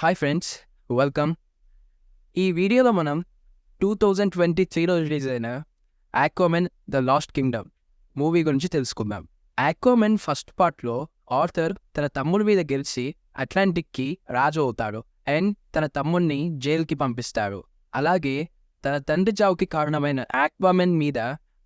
Hi friends, welcome. ఈ వీడియోలో మనం 2023లో రిలీజ్ అయిన Aquaman the last Kingdom movie గురించి తెలుసుకుందాం. ఆక్వామెన్ ఫస్ట్ పార్ట్లో ఆర్థర్ తన తమ్ముడి మీద గెలిచి అట్లాంటిక్కి రాజు అవుతాడు అండ్ తన తమ్ముడిని జైలుకి పంపిస్తాడు. అలాగే తన తండ్రి చావుకి కారణమైన ఆక్వామెన్ మీద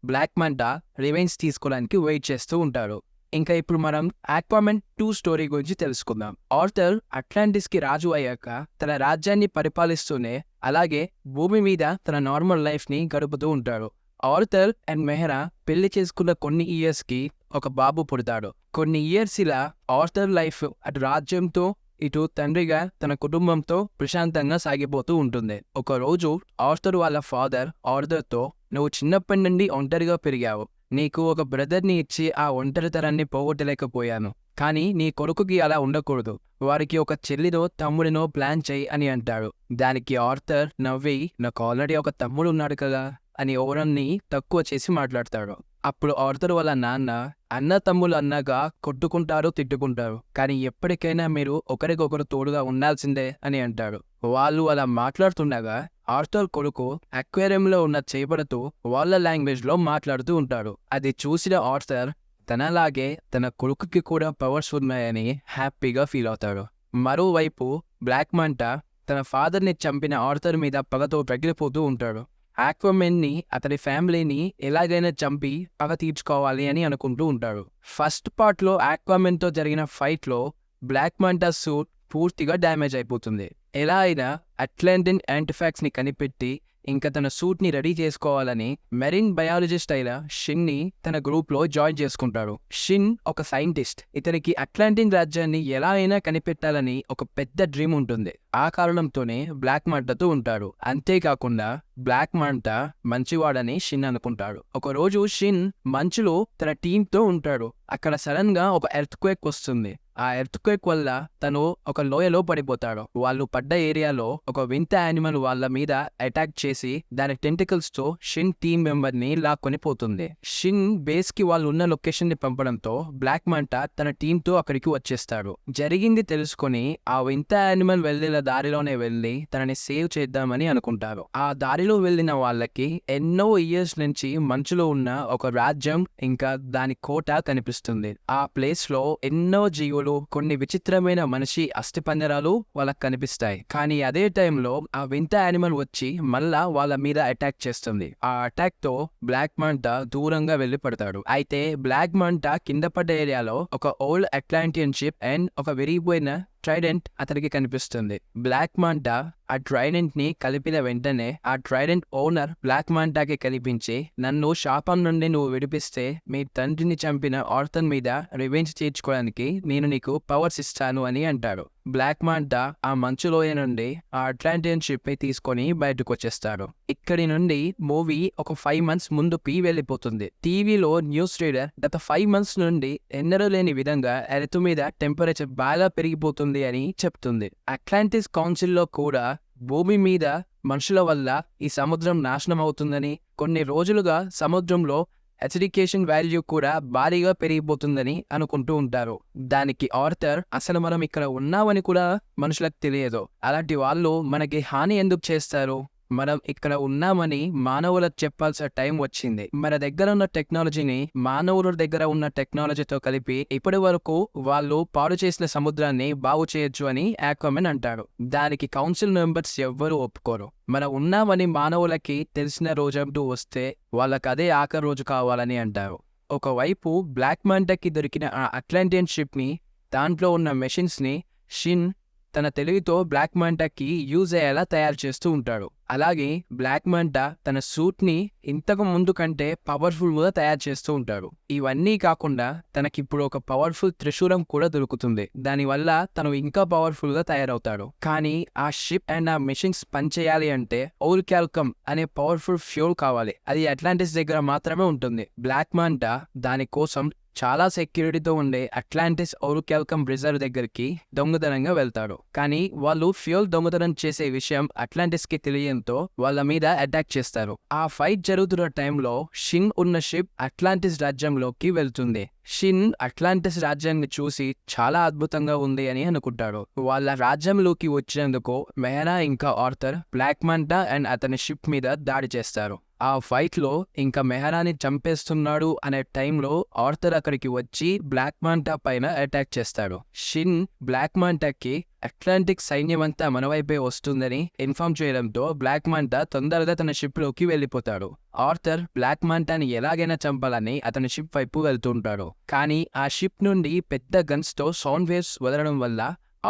బ్లాక్ మంటా రివెంజ్ తీసుకోవడానికి వెయిట్ చేస్తూ ఉంటాడు. ఇంకా ఇప్పుడు మనం ఆక్వామెన్ 2 స్టోరీ గురించి తెలుసుకుందాం. ఆర్థర్ అట్లాంటిస్కి రాజు అయ్యాక తన రాజ్యాన్ని పరిపాలిస్తూనే అలాగే భూమి మీద తన నార్మల్ లైఫ్ని గడుపుతూ ఉంటాడు. ఆర్థర్ అండ్ మెహరా పెళ్లి చేసుకున్న కొన్ని ఇయర్స్కి ఒక బాబు పుడతాడు. కొన్ని ఇయర్స్ ఇలా ఆర్థర్ లైఫ్ అటు రాజ్యంతో ఇటు తండ్రిగా తన కుటుంబంతో ప్రశాంతంగా సాగిపోతూ ఉంటుంది. ఒకరోజు ఆర్థర్ వాళ్ళ ఫాదర్ ఆర్థర్తో, నువ్వు చిన్నప్పటి నుండి ఒంటరిగా పెరిగావు, నీకు ఒక బ్రదర్ని ఇచ్చి ఆ ఒంటరితనాన్ని పోగొట్టలేకపోయాను, కానీ నీ కొడుకుకి అలా ఉండకూడదు, వారికి ఒక చెల్లినో తమ్ముడినో ప్లాన్ చేయి అని అంటాడు. దానికి ఆర్థర్ నవ్వి, నాకు ఆల్రెడీ ఒక తమ్ముడు ఉన్నాడు కదా అని ఓవరాన్ని తక్కువ చేసి మాట్లాడతాడు. అప్పుడు ఆర్థర్ వాళ్ళ నాన్న, అన్న తమ్ముళ్ళు అన్నాగా కొట్టుకుంటారు తిట్టుకుంటారు, కానీ ఎప్పటికైనా మీరు ఒకరికొకరు తోడుగా ఉండాల్సిందే అని అంటాడు. వాళ్ళు అలా మాట్లాడుతుండగా ఆర్థర్ కొడుకు అక్వేరియంలో ఉన్న చేపలతో వాళ్ళ లాంగ్వేజ్లో మాట్లాడుతూ ఉంటాడు. అది చూసిన ఆర్థర్ తనలాగే తన కొడుకుకి కూడా పవర్స్ ఉన్నాయని హ్యాపీగా ఫీల్ అవుతాడు. మరోవైపు బ్లాక్ మంటా తన ఫాదర్ని చంపిన ఆర్థర్ మీద పగతో రగిలిపోతూ ఉంటాడు. ఆక్వామెన్ని అతని ఫ్యామిలీని ఎలాగైనా చంపి పగ తీర్చుకోవాలి అని అనుకుంటూ ఉంటాడు. ఫస్ట్ పార్ట్లో ఆక్వామెన్తో జరిగిన ఫైట్లో బ్లాక్ మంటా సూట్ పూర్తిగా డ్యామేజ్ అయిపోతుంది. ఎలా అయినా అట్లాంటిన్ యాంటిఫాక్స్ని కనిపెట్టి ఇంకా తన సూట్ని రెడీ చేసుకోవాలని మెరీన్ బయాలజిస్ట్ అయిన షిన్ని తన గ్రూప్లో జాయిన్ చేసుకుంటాడు. షిన్ ఒక సైంటిస్ట్. ఇతనికి అట్లాంటిన్ రాజ్యాన్ని ఎలా అయినా కనిపెట్టాలని ఒక పెద్ద డ్రీమ్ ఉంటుంది. ఆ కారణంతోనే బ్లాక్ మంటాతో ఉంటాడు. అంతేకాకుండా బ్లాక్ మంటా మంచివాడని షిన్ అనుకుంటాడు. ఒకరోజు షిన్ మంచులో తన టీంతో ఉంటాడు. అక్కడ సడన్ గా ఒక ఎర్త్ క్వేక్ వస్తుంది. ఆ ఎర్త్ క్వేక్ వల్ల తను ఒక లోయలో పడిపోతాడు. వాళ్ళు పడ్డ ఏరియాలో ఒక వింత యానిమల్ వాళ్ళ మీద అటాక్ చేసి దాని టెంటికల్స్ తో షిన్ టీం మెంబర్ ని లాక్కొని పోతుంది. షిన్ బేస్ కి వాళ్ళు ఉన్న లొకేషన్ ని పంపడంతో బ్లాక్ మంటా తన టీంతో అక్కడికి వచ్చేస్తాడు. జరిగింది తెలుసుకొని ఆ వింత యానిమల్ వెళ్ళిన దారిలోనే వెళ్ళి తనని సేవ్ చేద్దామని అనుకుంటారు. ఆ దారిలో వెళ్ళిన వాళ్ళకి ఎన్నో ఇయర్స్ నుంచి మంచులో ఉన్న ఒక రాజ్యం ఇంకా దాని కోట కనిపిస్తుంది. ఆ ప్లేస్ లో ఎన్నో జీవులు, కొన్ని విచిత్రమైన మనిషి అస్థిపంజరాలు వాళ్ళకి కనిపిస్తాయి. కానీ అదే టైంలో ఆ వింత యానిమల్ వచ్చి మళ్ళా వాళ్ళ మీద అటాక్ చేస్తుంది. ఆ అటాక్ తో బ్లాక్ మంటా దూరంగా వెళ్లి పడతాడు. అయితే బ్లాక్ మంటా కింద పడ్డ ఏరియాలో ఒక ఓల్డ్ అట్లాంటియన్ షిప్ అండ్ ఒక విరిగిపోయిన ట్రైడెంట్ అతనికి కనిపిస్తుంది. బ్లాక్ మంటా ఆ ట్రైడెంట్ ని కలిపిన వెంటనే ఆ ట్రైడెంట్ ఓనర్ బ్లాక్ మంటాకి కనిపించి, నన్ను శాపం నుండి నువ్వు విడిపిస్తే మీ తండ్రిని చంపిన ఆర్థర్ మీద రివెంజ్ తీర్చుకోవడానికి నేను నీకు పవర్స్ ఇస్తాను అని అంటాడు. బ్లాక్ మంటా ఆ మంచులోయ నుండి ఆ అట్లాంటియన్ షిప్ ని తీసుకొని బయటకు వచ్చేస్తాడు. ఇక్కడి నుండి మూవీ ఒక 5 months ముందుకి వెళ్ళిపోతుంది. టీవీలో న్యూస్ రీడర్ గత 5 months నుండి ఎన్నడూ లేని విధంగా ఎర్త్ మీద టెంపరేచర్ బాగా పెరిగిపోతుంది అని చెప్తుంది. అట్లాంటిస్ కౌన్సిల్లో కూడా భూమి మీద మనుషుల వల్ల ఈ సముద్రం నాశనం అవుతుందని, కొన్ని రోజులుగా సముద్రంలో అసిడికేషన్ వాల్యూ కూడా భారీగా పెరిగిపోతుందని అనుకుంటూ ఉంటారు. దానికి ఆర్థర్, అసలు మనం ఇక్కడ ఉన్నామని కూడా మనుషులకు తెలియదు, అలాంటి వాళ్ళు మనకి హాని ఎందుకు చేస్తారు, మనం ఇక్కడ ఉన్నామని మానవులకు చెప్పాల్సిన టైం వచ్చింది. మన దగ్గర ఉన్న టెక్నాలజీని మానవుల దగ్గర ఉన్న టెక్నాలజీతో కలిపి ఇప్పటి వరకు వాళ్ళు పాడు చేసిన సముద్రాన్ని బాగు చేయొచ్చు అని ఆక్వామెన్ అంటాడు. దానికి కౌన్సిల్ మెంబర్స్ ఎవ్వరూ ఒప్పుకోరు. మనం ఉన్నామని మానవులకి తెలిసిన రోజంటూ వస్తే వాళ్ళకి అదే ఆఖరి రోజు కావాలని అంటారు. ఒకవైపు బ్లాక్ మంటాకి దొరికిన ఆ అట్లాంటియన్ షిప్ ని, దాంట్లో ఉన్న మెషిన్స్ ని షిన్ తన తెలివితో బ్లాక్ మంటాకి యూజ్ అయ్యేలా తయారు చేస్తూ ఉంటాడు. అలాగే బ్లాక్ మంటా తన సూట్ ని ఇంతకు ముందు కంటే పవర్ఫుల్ గా తయారు చేస్తూ ఉంటాడు. ఇవన్నీ కాకుండా తనకిప్పుడు ఒక పవర్ఫుల్ త్రిశూలం కూడా దొరుకుతుంది. దానివల్ల తను ఇంకా పవర్ఫుల్ గా తయారవుతాడు. కానీ ఆ షిప్ అండ్ ఆ మెషిన్స్ పనిచేయాలి అంటే ఓల్కాల్కమ్ అనే పవర్ఫుల్ ఫ్యూల్ కావాలి. అది అట్లాంటిస్ దగ్గర మాత్రమే ఉంటుంది. బ్లాక్ మంటా దానికోసం చాలా సెక్యూరిటీతో ఉండే అట్లాంటిస్ ఓరుకాల్కమ్ రిజర్వ్ దగ్గరికి దొంగతనంగా వెళ్తారు. కానీ వాళ్ళు ఫ్యూయల్ దొంగతనం చేసే విషయం అట్లాంటిస్ కి తెలియడంతో వాళ్ళ మీద అటాక్ చేస్తారు. ఆ ఫైట్ జరుగుతున్న టైంలో షిన్ ఉన్న షిప్ అట్లాంటిస్ రాజ్యంలోకి వెళ్తుంది. షిన్ అట్లాంటిస్ రాజ్యాన్ని చూసి చాలా అద్భుతంగా ఉంది అని అనుకుంటాడు. వాళ్ళ రాజ్యంలోకి వచ్చినందుకు మెహరా ఇంకా ఆర్థర్ బ్లాక్ మాంటా అండ్ అతని షిప్ మీద దాడి చేస్తారు. ఆ ఫైట్ లో ఇంకా మెహరాని చంపేస్తున్నాడు అనే టైంలో ఆర్థర్ అక్కడికి వచ్చి బ్లాక్ మాంటా పైన అటాక్ చేస్తాడు. షిన్ బ్లాక్ మాంటాకి అట్లాంటిక్ సైన్యం అంతా మన వైపే వస్తుందని ఇన్ఫార్మ్ చేయడంతో బ్లాక్ మాంటా తొందరగా తన షిప్ లోకి వెళ్ళిపోతాడు. ఆర్థర్ బ్లాక్ మాంటాని ఎలాగైనా చంపాలని అతని షిప్ వైపు వెళ్తుంటాడు. కానీ ఆ షిప్ నుండి పెద్ద గన్స్ తో సౌండ్ వేవ్స్ వదలడం వల్ల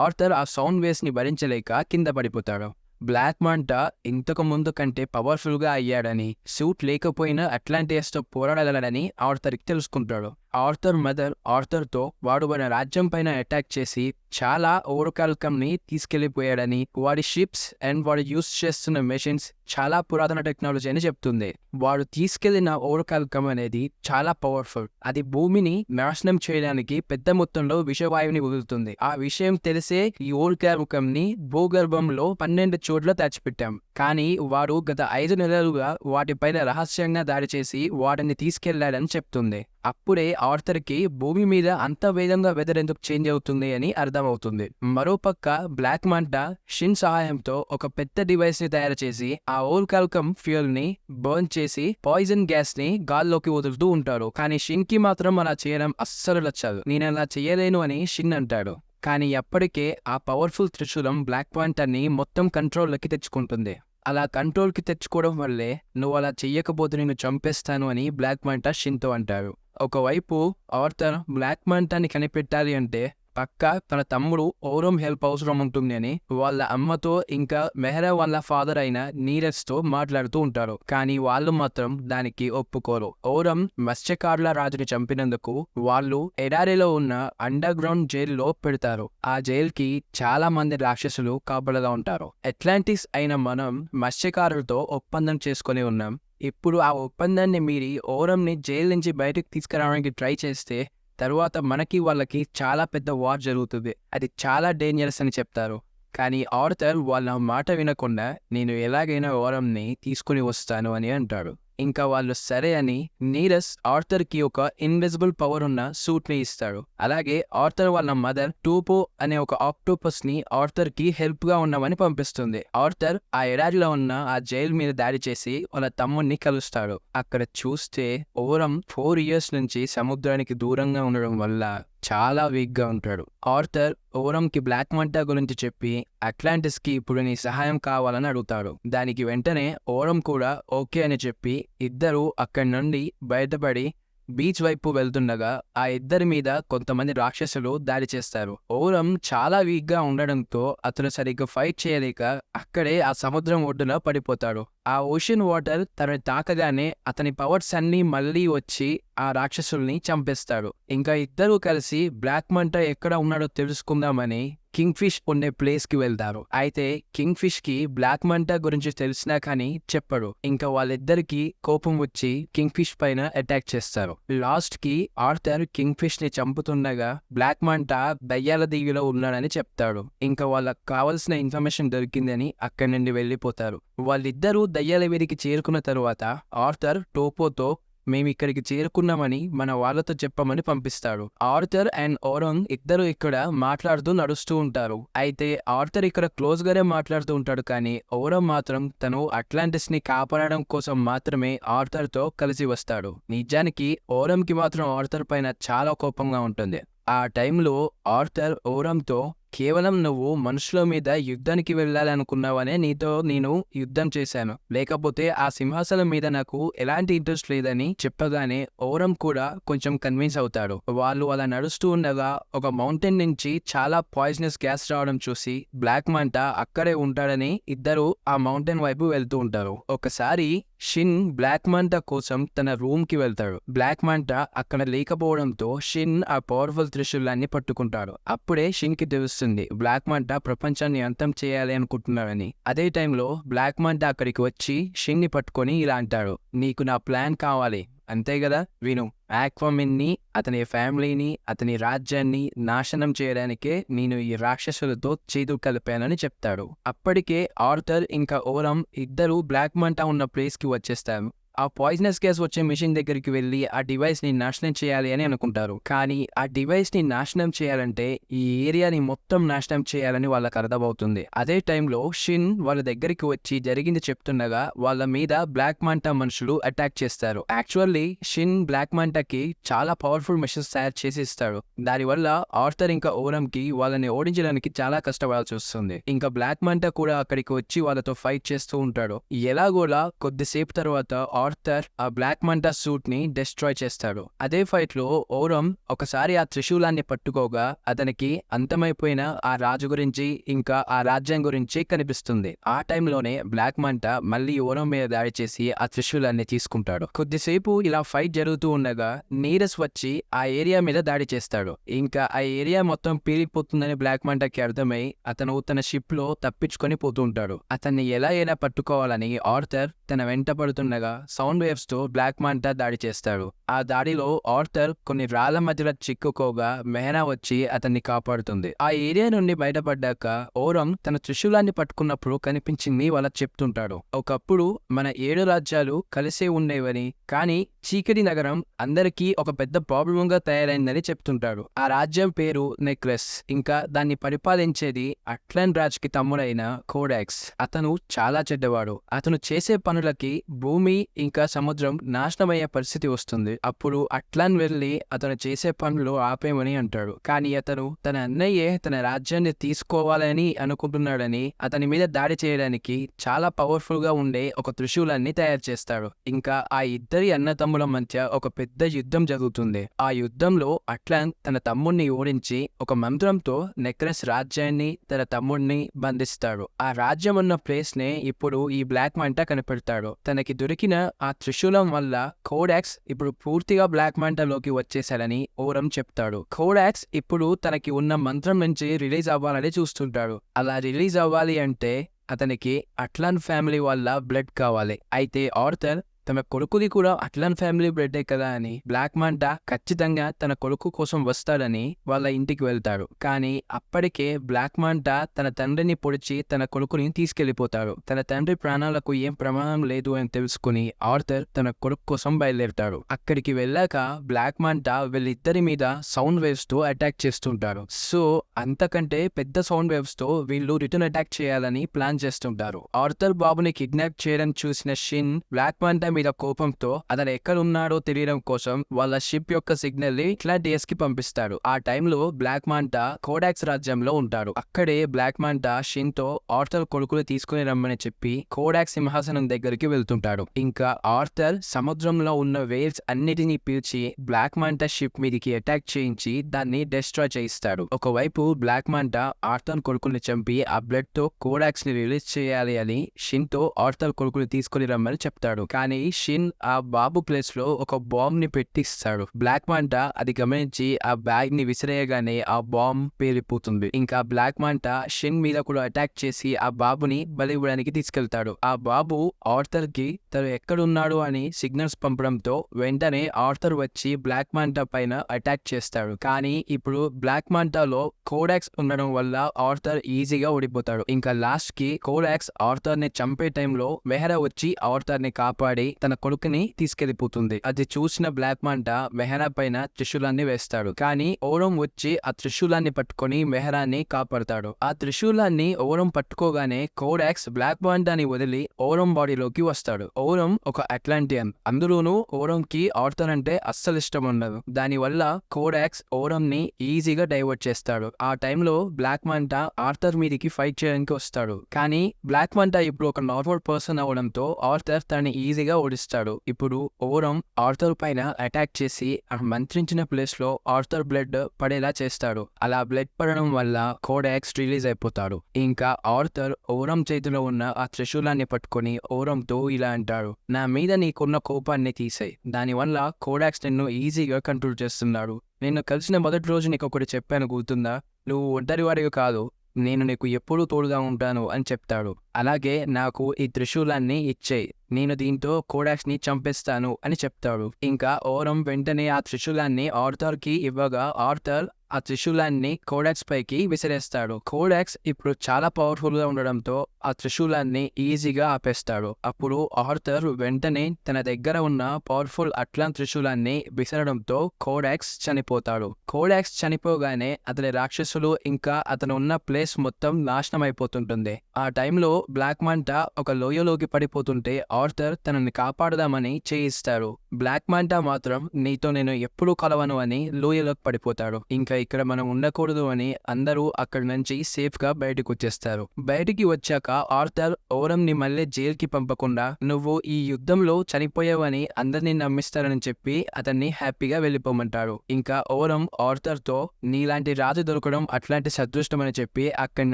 ఆర్థర్ ఆ సౌండ్ వేవ్స్ ని భరించలేక కింద పడిపోతాడు. బ్లాక్ మాంటా ఇంతకు ముందు కంటే పవర్ఫుల్ గా అయ్యాడని, సూట్ లేకపోయినా అట్లాంటియస్ తో పోరాడగలడని ఆర్థర్కి తెలుసుకుంటాడు. ఆర్థర్ మదర్ ఆర్థర్తో వాడు మన రాజ్యం పైన అటాక్ చేసి చాలా ఓరుకాల్కమ్ ని తీసుకెళ్లిపోయాడని, వాడి షిప్స్ అండ్ వాడు యూస్ చేస్తున్న మెషిన్స్ చాలా పురాతన టెక్నాలజీ అని చెప్తుంది. వాడు తీసుకెళ్లిన ఓరుకాల్కమ్ అనేది చాలా పవర్ఫుల్. అది భూమిని నాశనం చేయడానికి పెద్ద మొత్తంలో విషవాయువుని వదులుతుంది. ఆ విషయం తెలిసే ఈ ఓరుకాల్కమ్ ని భూగర్భంలో 12 చోట్ల దాచిపెట్టాం. కానీ వాడు గత 5 నెలలుగా వాటిపైన రహస్యంగా దాడి చేసి వాటిని తీసుకెళ్లాడని చెప్తుంది. అప్పుడే ఆర్థర్కి భూమి మీద అంత వేగంగా వెదర్ ఎందుకు చేంజ్ అవుతుంది అని అర్థమవుతుంది. మరోపక్క బ్లాక్ మాంటా షిన్ సహాయంతో ఒక పెద్ద డివైస్ ని తయారు చేసి ఆ ఓరుకాల్కమ్ ఫ్యూయల్ ని బర్న్ చేసి పాయిజన్ గ్యాస్ ని గాల్లోకి వదులుతూ ఉంటాడు. కానీ షిన్ కి మాత్రం అలా చేయడం అస్సలు నచ్చదు. నేను అలా చేయలేను అని షిన్ అంటాడు. కానీ అప్పటికే ఆ పవర్ఫుల్ త్రిశూలం బ్లాక్ మాంటాని మొత్తం కంట్రోల్లోకి తెచ్చుకుంటుంది. అలా కంట్రోల్కి తెచ్చుకోవడం వల్లే నువ్వు అలా చెయ్యకపోతే నేను చంపేస్తాను అని బ్లాక్ మాంటా షిన్తో అంటారు. ఒకవైపు ఆర్థర్ బ్లాక్ మాంటాని కనిపెట్టాలి అంటే పక్క తన తమ్ముడు ఓరం హెల్ప్ అవసరం ఉంటుంది అని వాళ్ళ అమ్మతో ఇంకా మెహరా వాళ్ళ ఫాదర్ అయిన నీరజ్ తో మాట్లాడుతూ ఉంటారు. కానీ వాళ్ళు మాత్రం దానికి ఒప్పుకోరు. ఓరం మత్స్యకారుల రాజుని చంపినందుకు వాళ్ళు ఎడారిలో ఉన్న అండర్ గ్రౌండ్ జైల్లో పెడతారు. ఆ జైల్ కి చాలా మంది రాక్షసులు కాపలుగా ఉంటారు. అట్లాంటిస్ అయిన మనం మత్స్యకారులతో ఒప్పందం చేసుకుని ఉన్నాం. ఇప్పుడు ఆ ఒప్పందాన్ని మీరి ఓరంని జైలు నుంచి బయటకు తీసుకురావడానికి ట్రై చేస్తే తరువాత మనకి వాళ్ళకి చాలా పెద్ద వార్ జరుగుతుంది. అది చాలా డేంజరస్ అని చెప్తారు. కానీ ఆర్థర్ వాళ్ళ మాట వినకుండా నేను ఎలాగైనా ఓరంని తీసుకుని వస్తాను అని అంటాడు. ఇంకా వాళ్ళు సరే అని నీరస్ ఆర్థర్కి ఒక ఇన్విజిబుల్ పవర్ ఉన్న సూట్ ని ఇస్తాడు. అలాగే ఆర్థర్ వాళ్ళ మదర్ టూపో అనే ఒక ఆక్టోపస్ ని ఆర్థర్కి హెల్ప్ గా ఉన్నామని పంపిస్తుంది. ఆర్థర్ ఆ ఎడారిలో ఉన్న ఆ జైల్ మీద దాడి చేసి వాళ్ళ తమ్ముడిని కలుస్తాడు. అక్కడ చూస్తే ఓరం 4 years నుంచి సముద్రానికి దూరంగా ఉండడం వల్ల చాలా వీక్ గా ఉంటాడు. ఆర్థర్ ఓరంకి బ్లాక్ మాంటా గురించి చెప్పి అట్లాంటిస్ కి ఇప్పుడు నీ సహాయం కావాలని అడుగుతాడు. దానికి వెంటనే ఓరం కూడా ఓకే అని చెప్పి ఇద్దరు అక్కడి నుండి బయటపడి బీచ్ వైపు వెళ్తుండగా ఆ ఇద్దరి మీద కొంతమంది రాక్షసులు దాడి చేస్తారు. ఓరం చాలా వీక్ గా ఉండడంతో అతను సరిగ్గా ఫైట్ చేయలేక అక్కడే ఆ సముద్రం ఒడ్డున పడిపోతాడు. ఆ ఓషన్ వాటర్ తనని తాకగానే అతని పవర్స్ అన్ని మళ్ళీ వచ్చి ఆ రాక్షసుల్ని చంపేస్తాడు. ఇంకా ఇద్దరు కలిసి బ్లాక్ మాంటా ఎక్కడ ఉన్నాడో తెలుసుకుందామని కింగ్ ఫిష్ ఉండే ప్లేస్ కి వెళ్తారు. అయితే కింగ్ ఫిష్ కి బ్లాక్ మాంటా గురించి తెలిసినా కానీ చెప్పడు. ఇంకా వాళ్ళిద్దరికి కోపం వచ్చి కింగ్ ఫిష్ పైన అటాక్ చేస్తారు. లాస్ట్ కి ఆర్థర్ కింగ్ ఫిష్ ని చంపుతుండగా బ్లాక్ మాంటా దయ్యాల దీవిలో ఉన్నాడని చెప్తాడు. ఇంకా వాళ్ళకి కావాల్సిన ఇన్ఫర్మేషన్ దొరికిందని అక్కడి నుండి వెళ్ళిపోతారు. వాళ్ళిద్దరూ దయ్యాల వీధికి చేరుకున్న తరువాత ఆర్థర్ టోపోతో మేమిక్కడికి చేరుకున్నామని మన వాళ్ళతో చెప్పమని పంపిస్తాడు. ఆర్థర్ అండ్ ఓరం ఇద్దరు ఇక్కడ మాట్లాడుతూ నడుస్తూ ఉంటారు. అయితే ఆర్థర్ ఇక్కడ క్లోజ్ గానే మాట్లాడుతూ ఉంటాడు. కానీ ఓరం మాత్రం తను అట్లాంటిస్ ని కాపాడడం కోసం మాత్రమే ఆర్థర్ తో కలిసి వస్తాడు. నిజానికి ఓరంకి మాత్రం ఆర్థర్ పైన చాలా కోపంగా ఉంటుంది. ఆ టైంలో ఆర్థర్ ఓరంతో కేవలం నువ్వు మనుషుల మీద యుద్ధానికి వెళ్ళాలనుకున్నావనే నీతో నేను యుద్ధం చేశాను, లేకపోతే ఆ సింహాసనం మీద నాకు ఎలాంటి ఇంట్రెస్ట్ లేదని చెప్పగానే ఓరం కూడా కొంచెం కన్విన్స్ అవుతాడు. వాళ్ళు అలా నడుస్తూ ఉండగా ఒక మౌంటైన్ నుంచి చాలా పాయిజనస్ గ్యాస్ రావడం చూసి బ్లాక్ మాంటా అక్కడే ఉంటాడని ఇద్దరు ఆ మౌంటైన్ వైపు వెళ్తూ ఉంటారు. ఒకసారి షిన్ బ్లాక్ మాంటా కోసం తన రూమ్ కి వెళ్తాడు. బ్లాక్ మాంటా అక్కడ లేకపోవడంతో షిన్ ఆ పవర్ఫుల్ త్రిశూలాన్ని పట్టుకుంటాడు. అప్పుడే షిన్ కి తెలుస్తుంది బ్లాక్ మాంటా ప్రపంచాన్ని అంతం చేయాలి అనుకుంటున్నాడని. అదే టైంలో బ్లాక్ మాంటా అక్కడికి వచ్చి షిన్ ని పట్టుకొని ఇలా అంటాడు, నీకు నా ప్లాన్ కావాలి, అంతే కదా. విను, ఆక్వామెన్ని, అతని ఫ్యామిలీని, అతని రాజ్యాన్ని నాశనం చేయడానికే నేను ఈ రాక్షసులతో చేతులు కలిపానని చెప్తాడు. అప్పటికే ఆర్థర్ ఇంకా ఓరం ఇద్దరు బ్లాక్ మంటా ఉన్న ప్లేస్కి వచ్చేస్తారు. ఆ పాయిజనస్ గ్యాస్ వచ్చే మిషన్ దగ్గరికి వెళ్ళి ఆ డివైస్ని నాశనం చేయాలి అని అనుకుంటారు. కానీ ఆ డివైస్ని నాశనం చేయాలంటే ఈ ఏరియాని మొత్తం నాశనం చేయాలని వాళ్ళకి అర్థమవుతుంది. అదే టైంలో షిన్ వాళ్ళ దగ్గరికి వచ్చి జరిగింది చెప్తుండగా వాళ్ళ మీద బ్లాక్ మంటా మనుషులు అటాక్ చేస్తారు. యాక్చువల్లీ షిన్ బ్లాక్ మంటాకి చాలా పవర్ఫుల్ మిషన్స్ తయారు చేసి ఇస్తాడు. దానివల్ల ఆర్థర్ ఇంకా ఓరంకి వాళ్ళని ఓడించడానికి చాలా కష్టపడాల్సి వస్తుంది. ఇంకా బ్లాక్ మంటా కూడా అక్కడికి వచ్చి వాళ్ళతో ఫైట్ చేస్తూ ఉంటాడు. ఎలాగోలా కొద్దిసేపు తర్వాత ఆర్థర్ ఆ బ్లాక్ మంటా సూట్ ని డిస్ట్రాయ్ చేస్తాడు. అదే ఫైట్ లో ఓరం ఒకసారి ఆ త్రిశూలాన్ని పట్టుకోగా అతనికి అంతమైపోయిన ఆ రాజు గురించి ఇంకా ఆ రాజ్యం గురించి కనిపిస్తుంది. ఆ టైంలోనే బ్లాక్ మంటా మళ్ళీ ఓరం మీద దాడి చేసి ఆ త్రిశూలాన్ని తీసుకుంటాడు. కొద్దిసేపు ఇలా ఫైట్ జరుగుతూ ఉండగా నీరస్ వచ్చి ఆ ఏరియా మీద దాడి చేస్తాడు. ఇంకా ఆ ఏరియా మొత్తం పీలిపోతుందని బ్లాక్ మంటాకి అర్థమై అతను తన షిప్ లో తప్పించుకొని పోతూ ఉంటాడు. అతన్ని ఎలా పట్టుకోవాలని ఆర్థర్ తన వెంట పడుతుండగా సౌండ్ వేవ్స్ తో బ్లాక్ మంటా దాడి చేస్తాడు. ఆ దాడిలో ఆర్థర్ కొన్ని రాళ్ల మధ్యలో చిక్కుకోగా మెహనా వచ్చి అతన్ని కాపాడుతుంది. ఆ ఏరియా నుండి బయటపడ్డాక ఓరం తన త్రిశూలాన్ని పట్టుకున్నప్పుడు కనిపించింది వాళ్ళకి చెప్తుంటాడు. ఒకప్పుడు మన 7 రాజ్యాలు కలిసే ఉండేవని, కానీ చీకటి నగరం అందరికీ ఒక పెద్ద ప్రాబ్లం గా తయారైందని చెప్తుంటాడు. ఆ రాజ్యం పేరు నెక్లెస్. ఇంకా దాన్ని పరిపాలించేది అట్లాన్ రాజ్ కి తమ్ముడైన కోడాక్స్. అతను చాలా చెడ్డవాడు. అతను చేసే పనులకి భూమి ఇంకా సముద్రం నాశనమయ్యే పరిస్థితి వస్తుంది. అప్పుడు అట్లాన్ వెళ్లి అతను చేసే పనులు ఆపేమని అంటాడు. కానీ అతను తన అన్నయ్యే తన రాజ్యాన్ని తీసుకోవాలని అనుకుంటున్నాడని అతని మీద దాడి చేయడానికి చాలా పవర్ఫుల్ గా ఉండే ఒక త్రిశూలాన్ని తయారు చేస్తాడు. ఇంకా ఆ ఇద్దరి అన్నతమ్ముల మధ్య ఒక పెద్ద యుద్ధం జరుగుతుంది. ఆ యుద్ధంలో అట్లాన్ తన తమ్ముడిని ఓడించి ఒక మంత్రంతో నెక్లెస్ రాజ్యాన్ని తన తమ్ముడిని బంధిస్తాడు. ఆ రాజ్యం ఉన్న ప్లేస్ నే ఇప్పుడు ఈ బ్లాక్ మంటా కనిపెడతాడు. తనకి దొరికిన ఆ త్రిశూలం వల్ల కోడాక్స్ ఇప్పుడు పూర్తిగా బ్లాక్ మంటాలోకి వచ్చేసాడని ఓరం చెప్తాడు. కోడాక్స్ ఇప్పుడు తనకి ఉన్న మంత్రం నుంచి రిలీజ్ అవ్వాలని చూస్తుంటాడు. అలా రిలీజ్ అవ్వాలి అంటే అతనికి అట్లాన్ ఫ్యామిలీ వల్ల బ్లడ్ కావాలి. అయితే ఆర్థర్ తన కొడుకుది కూడా అట్లాన్ ఫ్యామిలీ బ్లడ్డే కదా అని బ్లాక్ మంటా ఖచ్చితంగా తన కొడుకు కోసం వస్తాడని వాళ్ళ ఇంటికి వెళ్తాడు. కానీ అప్పటికే బ్లాక్ మంటా తన తండ్రిని పొడిచి తన కొడుకుని తీసుకెళ్లిపోతాడు. తన తండ్రి ప్రాణాలకు ఏం ప్రమాదం లేదు అని తెలుసుకుని ఆర్థర్ తన కొడుకు కోసం బయలుదేరుతాడు. అక్కడికి వెళ్ళాక బ్లాక్ మంటా వీళ్ళిద్దరి మీద సౌండ్ వేవ్స్ తో అటాక్ చేస్తుంటారు. సో అంతకంటే పెద్ద సౌండ్ వేవ్స్ తో వీళ్ళు రిటర్న్ అటాక్ చేయాలని ప్లాన్ చేస్తుంటారు. ఆర్థర్ బాబుని కిడ్నాప్ చేయడం చూసిన షిన్ బ్లాక్ మంటా మీద కోపంతో అతను ఎక్కడున్నాడో తెలియడం కోసం వాళ్ళ షిప్ యొక్క సిగ్నల్ ని అట్లాంటియస్ కి పంపిస్తాడు. ఆ టైంలో బ్లాక్ మంటా కోడాక్స్ రాజ్యంలో ఉంటాడు. అక్కడే బ్లాక్ మంటా షిన్ తో ఆర్థర్ కొడుకుని తీసుకుని రమ్మని చెప్పి కోడాక్స్ సింహాసనం దగ్గరికి వెళ్తుంటాడు. ఇంకా ఆర్థర్ సముద్రంలో ఉన్న వేవ్స్ అన్నిటినీ పీల్చి బ్లాక్ మంటా షిప్ మీదికి అటాక్ చేయించి దాన్ని డిస్ట్రాయ్ చేయిస్తాడు. ఒకవైపు బ్లాక్ మంటా ఆర్థర్ కొడుకుని చంపి ఆ బ్లడ్ తో కోడాక్స్ ని రిలీజ్ చేయాలి అని షిన్ తో ఆర్థర్ కొడుకుని తీసుకుని రమ్మని చెప్తాడు. కానీ షిన్ ఆ బాబు ప్లేస్ లో ఒక బాంబ్ ని పెట్టిస్తాడు. బ్లాక్ మంటా అది గమనించి ఆ బ్యాగ్ ని విసిరేయగానే ఆ బాంబ్ పేలిపోతుంది. ఇంకా బ్లాక్ మంటా షిన్ మీద కూడా అటాక్ చేసి ఆ బాబుని బలి ఇవ్వడానికి తీసుకెళ్తాడు. ఆ బాబు ఆర్థర్ కి తను ఎక్కడున్నాడు అని సిగ్నల్స్ పంపడంతో వెంటనే ఆర్థర్ వచ్చి బ్లాక్ మంటా పైన అటాక్ చేస్తాడు. కానీ ఇప్పుడు బ్లాక్ మంటాలో కోడాక్స్ ఉండడం వల్ల ఆర్థర్ ఈజీగా ఓడిపోతాడు. ఇంకా లాస్ట్ కి కోడాక్స్ ఆర్థర్ ని చంపే టైంలో మెహరా వచ్చి ఆర్థర్ ని కాపాడి తన కొడుకుని తీసుకెళ్లిపోతుంది. అది చూసిన బ్లాక్ మంటా మెహరా పైన త్రిశూలాన్ని వేస్తాడు. కానీ ఓరం వచ్చి ఆ త్రిశూలాన్ని పట్టుకొని మెహరాన్ని కాపాడతాడు. ఆ త్రిశూలాన్ని ఓరం పట్టుకోగానే కోడాక్స్ బ్లాక్ మంటాని వదిలి ఓరం బాడీలోకి వస్తాడు. ఓరం ఒక అట్లాంటియన్. అందులోనూ ఓరం కి ఆర్థర్ అంటే అస్సలు ఇష్టం ఉండదు. దానివల్ల కోడాక్స్ ఓరం ని ఈజీగా డైవర్ట్ చేస్తాడు. ఆ టైంలో బ్లాక్ మంటా ఆర్థర్ మీదికి ఫైట్ చేయడానికి వస్తాడు. కానీ బ్లాక్ మంటా ఇప్పుడు ఒక నార్మల్ పర్సన్ అవడంతో ఆర్థర్ తనని ఈజీగా ఓడిస్తాడు. ఇప్పుడు ఓరం ఆర్థర్ పైన అటాక్ చేసి ఆ మంత్రించిన ప్లేస్ లో ఆర్థర్ బ్లడ్ పడేలా చేస్తాడు. అలా బ్లడ్ పడడం వల్ల కోడాక్స్ రిలీజ్ అయిపోతాడు. ఇంకా ఆర్థర్ ఓరం చేతిలో ఉన్న ఆ త్రిశూలాన్ని పట్టుకొని ఓరంతో ఇలా అంటాడు, నా మీద నీకున్న కోపాన్ని తీసేయ్. దానివల్ల కోడాక్స్ నిన్ను ఈజీగా కంట్రోల్ చేస్తున్నాడు. నేను కలిసిన మొదటి రోజు నీకు ఒకటి చెప్పాను గుర్తుందా? నువ్వు ఒంటరివాడివి కాదు, నేను నీకు ఎప్పుడూ తోడుగా ఉంటాను అని చెప్తాడు. అలాగే నాకు ఈ త్రిశూలాన్ని ఇచ్చేయి, నేను దీంతో కోడాక్స్ని చంపేస్తాను అని చెప్తాడు. ఇంకా ఓరం వెంటనే ఆ త్రిశూలాన్ని ఆర్థర్కి ఇవ్వగా ఆర్థర్ ఆ త్రిశూలాన్ని కోడాక్స్ పైకి విసిరేస్తాడు. కోడాక్స్ ఇప్పుడు చాలా పవర్ఫుల్ గా ఉండడంతో ఆ త్రిశూలాన్ని ఈజీగా ఆపేస్తాడు. అప్పుడు ఆర్థర్ వెంటనే తన దగ్గర ఉన్న పవర్ఫుల్ అట్లాన్ త్రిశూలాన్ని విసరడంతో కోడాక్స్ చనిపోతాడు. కోడాక్స్ చనిపోగానే అతని రాక్షసులు ఇంకా అతను ఉన్న ప్లేస్ మొత్తం నాశనం అయిపోతుంటుంది. ఆ టైంలో బ్లాక్ మాంటా ఒక లోయలోకి పడిపోతుంటే ఆర్థర్ తనని కాపాడదామని చేయిస్తాడు. బ్లాక్ మాంటా మాత్రం నీతో నేను ఎప్పుడూ కలవను అని లోయలోకి పడిపోతాడు. ఇంకా ఇక్కడ మనం ఉండకూడదు అని అందరూ అక్కడి నుంచి సేఫ్ గా బయటకు వచ్చేస్తారు. బయటికి వచ్చాక ఆర్థర్ ఓరంని మళ్ళీ జైలుకి పంపకుండా నువ్వు ఈ యుద్ధంలో చనిపోయావని అందరినీ నమ్మిస్తారని చెప్పి అతన్ని హ్యాపీగా వెళ్ళిపోమంటాడు. ఇంకా ఓరం ఆర్థర్ తో నీలాంటి రాజు దొరకడం అట్లాంటి సదృష్టం అని చెప్పి అక్కడి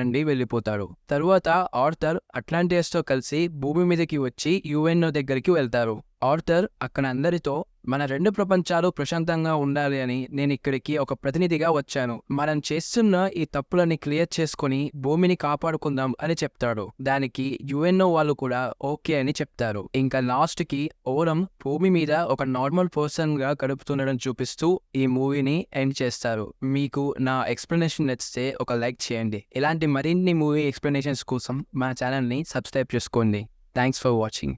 నుండి వెళ్ళిపోతాడు. తరువాత ఆర్థర్ అట్లాంటియస్ తో కలిసి భూమి మీదకి వచ్చి యుఎన్ఓ దగ్గరికి వెళ్తారు. ఆర్థర్ అక్కడ అందరితో మన 2 ప్రపంచాలు ప్రశాంతంగా ఉండాలి అని నేను ఇక్కడికి ఒక ప్రతినిధిగా వచ్చాను. మనం చేస్తున్న ఈ తప్పులని క్లియర్ చేసుకుని భూమిని కాపాడుకుందాం అని చెప్తాడు. దానికి యుఎన్ఓ వాళ్ళు కూడా ఓకే అని చెప్తారు. ఇంకా లాస్ట్ కి ఓరం భూమి మీద ఒక నార్మల్ పర్సన్ గా గడుపుతుండడం చూపిస్తూ ఈ మూవీని ఎండ్ చేస్తారు. మీకు నా ఎక్స్ప్లెనేషన్ నచ్చితే ఒక లైక్ చేయండి. ఇలాంటి మరిన్ని మూవీ ఎక్స్ప్లెనేషన్స్ కోసం మా ఛానల్ని సబ్స్క్రైబ్ చేసుకోండి. Thanks for watching.